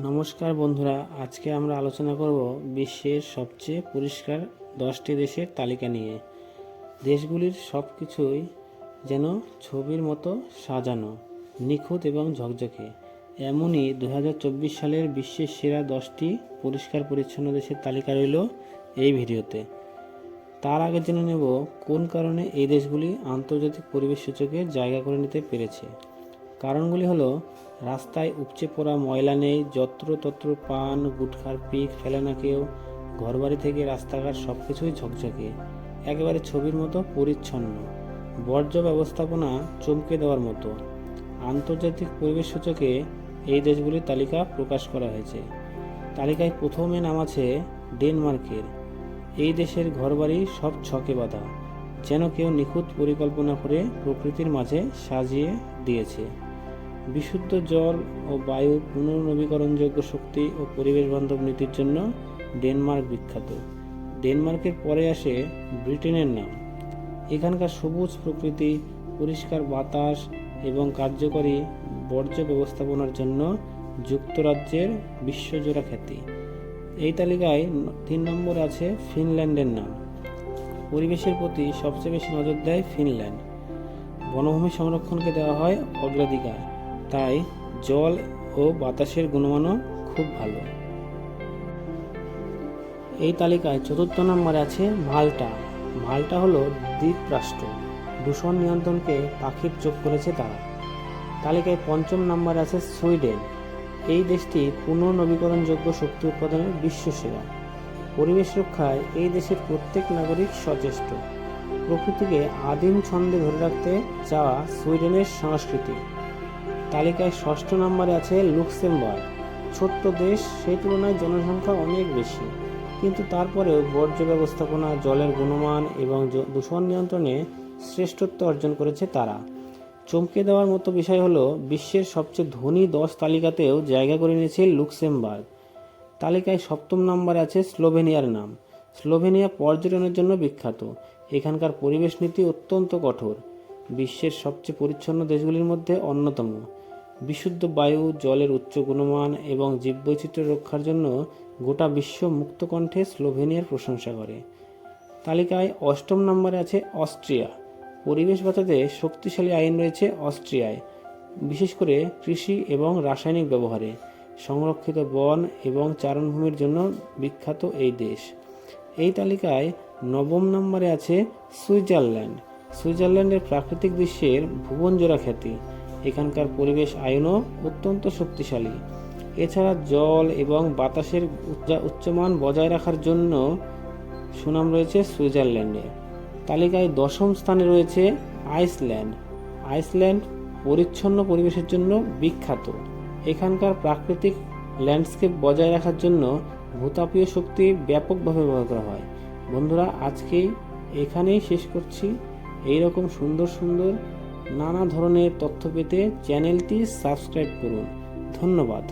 নমস্কার বন্ধুরা, আজকে আমরা আলোচনা করব বিশ্বের সবচেয়ে পরিষ্কার 10টি দেশের তালিকা নিয়ে। দেশগুলির সব কিছুই যেন ছবির মতো সাজানো, নিখুঁত এবং ঝকঝকে। এমনই 2024 সালের বিশ্বের সেরা 10টি পরিষ্কার পরিচ্ছন্ন দেশের তালিকা রইল এই ভিডিওতে। তার আগে জেনে নেব কোন কারণে এই দেশগুলি আন্তর্জাতিক পরিবেশ সূচকে জায়গা করে নিতে পেরেছে। কারণগুলি হলো: রাস্তায় উপচে পড়া ময়লা নেই, যত্রতত্র পান গুটখার পিক ফেলে না কেউ, ঘরবাড়ি থেকে রাস্তাঘাট সব কিছুই ঝকঝকে, একেবারে ছবির মতো পরিচ্ছন্ন, বর্জ্য ব্যবস্থাপনা চমকে দেওয়ার মতো। আন্তর্জাতিক পরিবেশ সূচকে এই দেশগুলির তালিকা প্রকাশ করা হয়েছে। তালিকায় প্রথমে নাম আছে ডেনমার্কের। এই দেশের ঘরবাড়ি সব ছকে বাঁধা, যেন কেউ নিখুঁত পরিকল্পনা করে প্রকৃতির মাঝে সাজিয়ে দিয়েছে। বিশুদ্ধ জল ও বায়ু, পুনর্নবীকরণযোগ্য শক্তি ও পরিবেশ বান্ধব নীতির জন্য ডেনমার্ক বিখ্যাত। ডেনমার্কের পরে আসে ব্রিটেনের নাম। এখানকার সবুজ প্রকৃতি, পরিষ্কার বাতাস এবং কার্যকরী বর্জ্য ব্যবস্থাপনার জন্য যুক্তরাজ্যের বিশ্বজোড়া খ্যাতি। এই তালিকায় 3 নম্বরে আছে ফিনল্যান্ডের নাম। পরিবেশের প্রতি সবচেয়ে বেশি নজর দেয় ফিনল্যান্ড। বনভূমি সংরক্ষণকে দেওয়া হয় অগ্রাধিকার, তাই জল ও বাতাসের গুণমানও খুব ভালো। এই তালিকায় 4র্থ নম্বরে আছে মাল্টা। মাল্টা হলো দ্বীপ রাষ্ট্র। দূষণ নিয়ন্ত্রণকে পাখির চোখ করেছে তারা। তালিকায় 5ম নম্বরে আছে সুইডেন। এই দেশটি পুনর্নবীকরণযোগ্য শক্তি উৎপাদনের বিশ্বসেরা। পরিবেশ রক্ষায় এই দেশের প্রত্যেক নাগরিক সচেষ্ট। প্রকৃতিকে আদিম ছন্দে ধরে রাখতে চাওয়া সুইডেনের সংস্কৃতি। তালিকায় 6ষ্ঠ নম্বরে আছে লুক্সেমবার্গ। ছোট্ট দেশ, সেই তুলনায় জনসংখ্যা অনেক বেশি, কিন্তু তারপরেও বর্জ্য ব্যবস্থাপনা, জলের গুণমান এবং দূষণ নিয়ন্ত্রণে শ্রেষ্ঠত্ব অর্জন করেছে তারা। চমকে দেওয়ার মতো বিষয় হলো বিশ্বের সবচেয়ে ধনী 10 তালিকাতেও জায়গা করে নিয়েছে লুক্সেমবার্গ। তালিকায় 7ম নম্বরে আছে স্লোভেনিয়ার নাম। স্লোভেনিয়া পর্যটনের জন্য বিখ্যাত। এখানকার পরিবেশ নীতি অত্যন্ত কঠোর, বিশ্বের সবচেয়ে পরিচ্ছন্ন দেশগুলির মধ্যে অন্যতম। বিশুদ্ধ বায়ু, জলের উচ্চ গুণমান এবং জীববৈচিত্র্য রক্ষার জন্য গোটা বিশ্ব মুক্তকণ্ঠে স্লোভেনিয়ার প্রশংসা করে। তালিকায় 8ম নম্বরে আছে অস্ট্রিয়া। পরিবেশ বাঁচাতে শক্তিশালী আইন রয়েছে অস্ট্রিয়ায়, বিশেষ করে কৃষি এবং রাসায়নিক ব্যবহারে। সংরক্ষিত বন এবং চারণভূমির জন্য বিখ্যাত এই দেশ। এই তালিকায় 9ম নম্বরে আছে সুইজারল্যান্ড। সুইজারল্যান্ডের প্রাকৃতিক দৃশ্যের ভুবনজোড়া খ্যাতি। এখানকার পরিবেশ আইনও অত্যন্ত শক্তিশালী। এছাড়া জল এবং বাতাসের উচ্চমান বজায় রাখার জন্য সুনাম রয়েছে সুইজারল্যান্ডে। তালিকায় 10ম স্থানে রয়েছে আইসল্যান্ড। আইসল্যান্ড পরিচ্ছন্ন পরিবেশের জন্য বিখ্যাত। এখানকার প্রাকৃতিক ল্যান্ডস্কেপ বজায় রাখার জন্য ভূতাপীয় শক্তি ব্যাপকভাবে ব্যবহার করা হয়। বন্ধুরা, আজকেই এখানেই শেষ করছি। এইরকম সুন্দর সুন্দর নানা ধরনের তথ্য পেতে চ্যানেলটি সাবস্ক্রাইব করুন। ধন্যবাদ।